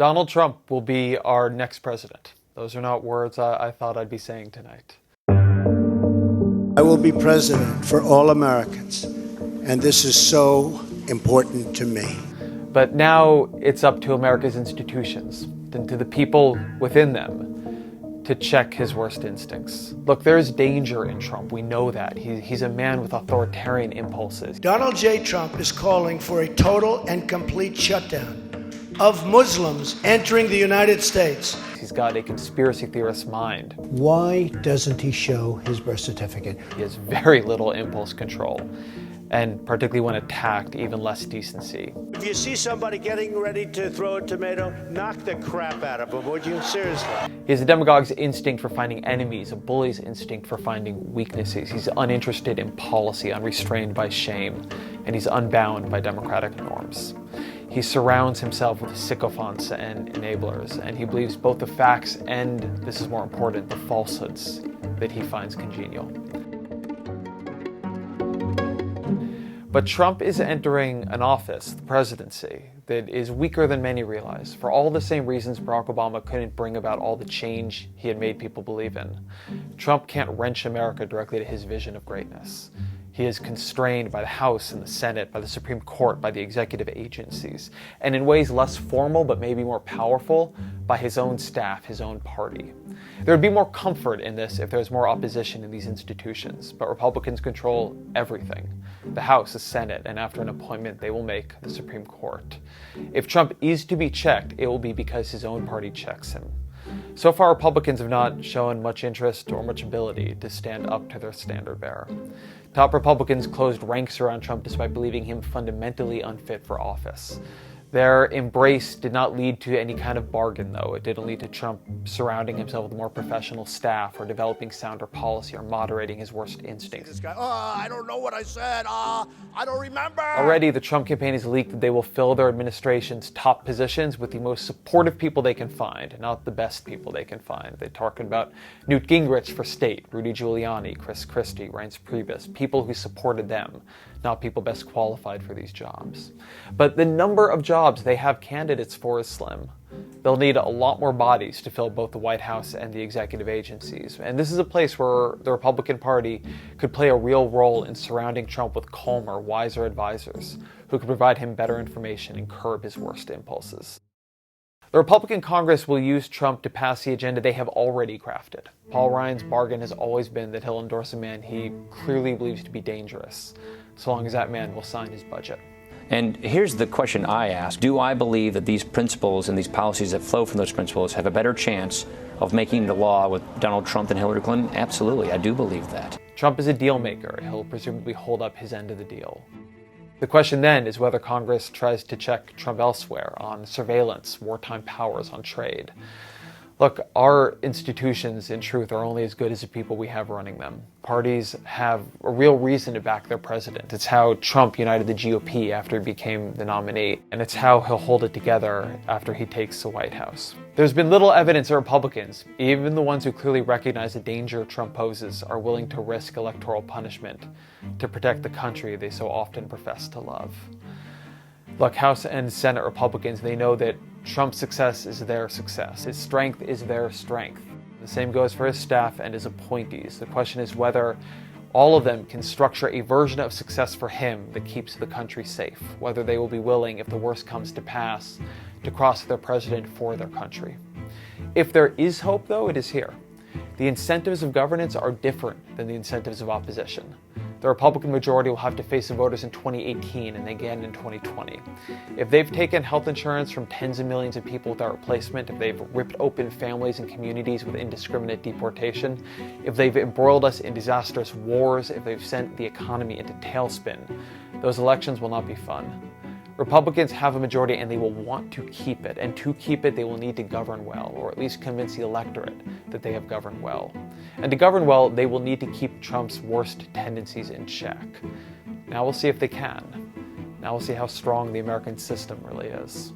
Donald Trump will be our next president. Those are not words I thought I'd be saying tonight. I will be president for all Americans, and this is so important to me. But now it's up to America's institutions, and to the people within them, to check his worst instincts. Look, there's danger in Trump. We know that. He's a man with authoritarian impulses. Donald J. Trump is calling for a total and complete shutdown of Muslims entering the United States. He's got a conspiracy theorist's mind. Why doesn't he show his birth certificate? He has very little impulse control, and particularly when attacked, even less decency. If you see somebody getting ready to throw a tomato, knock the crap out of them, would you? Seriously. He has a demagogue's instinct for finding enemies, a bully's instinct for finding weaknesses. He's uninterested in policy, unrestrained by shame, and he's unbound by democratic norms. He surrounds himself with sycophants and enablers, and he believes both the facts and, this is more important, the falsehoods that he finds congenial. But Trump is entering an office, the presidency, that is weaker than many realize, for all the same reasons Barack Obama couldn't bring about all the change he had made people believe in. Trump can't wrench America directly to his vision of greatness. He is constrained by the House and the Senate, by the Supreme Court, by the executive agencies, and in ways less formal but maybe more powerful, by his own staff, his own party. There would be more comfort in this if there was more opposition in these institutions, but Republicans control everything. The House, the Senate, and after an appointment they will make the Supreme Court. If Trump is to be checked, it will be because his own party checks him. So far, Republicans have not shown much interest or much ability to stand up to their standard bearer. Top Republicans closed ranks around Trump despite believing him fundamentally unfit for office. Their embrace did not lead to any kind of bargain, though. It didn't lead to Trump surrounding himself with more professional staff or developing sounder policy or moderating his worst instincts. This guy, I don't know what I said. I don't remember. Already, the Trump campaign has leaked that they will fill their administration's top positions with the most supportive people they can find, not the best people they can find. They're talking about Newt Gingrich for state, Rudy Giuliani, Chris Christie, Reince Priebus, people who supported them, not people best qualified for these jobs. But the number of jobs they have candidates for is slim. They'll need a lot more bodies to fill both the White House and the executive agencies. And this is a place where the Republican Party could play a real role in surrounding Trump with calmer, wiser advisors who could provide him better information and curb his worst impulses. The Republican Congress will use Trump to pass the agenda they have already crafted. Paul Ryan's bargain has always been that he'll endorse a man he clearly believes to be dangerous, so long as that man will sign his budget. And here's the question I ask. Do I believe that these principles and these policies that flow from those principles have a better chance of making the law with Donald Trump than Hillary Clinton? Absolutely, I do believe that. Trump is a deal maker. He'll presumably hold up his end of the deal. The question then is whether Congress tries to check Trump elsewhere on surveillance, wartime powers, on trade. Look, our institutions, in truth, are only as good as the people we have running them. Parties have a real reason to back their president. It's how Trump united the GOP after he became the nominee, and it's how he'll hold it together after he takes the White House. There's been little evidence that Republicans, even the ones who clearly recognize the danger Trump poses, are willing to risk electoral punishment to protect the country they so often profess to love. Look, House and Senate Republicans, they know that Trump's success is their success. His strength is their strength. The same goes for his staff and his appointees. The question is whether all of them can structure a version of success for him that keeps the country safe, whether they will be willing, if the worst comes to pass, to cross their president for their country. If there is hope, though, it is here. The incentives of governance are different than the incentives of opposition. The Republican majority will have to face the voters in 2018 and again in 2020. If they've taken health insurance from tens of millions of people without replacement, if they've ripped open families and communities with indiscriminate deportation, if they've embroiled us in disastrous wars, if they've sent the economy into tailspin, those elections will not be fun. Republicans have a majority and they will want to keep it. And to keep it, they will need to govern well, or at least convince the electorate that they have governed well. And to govern well, they will need to keep Trump's worst tendencies in check. Now we'll see if they can. Now we'll see how strong the American system really is.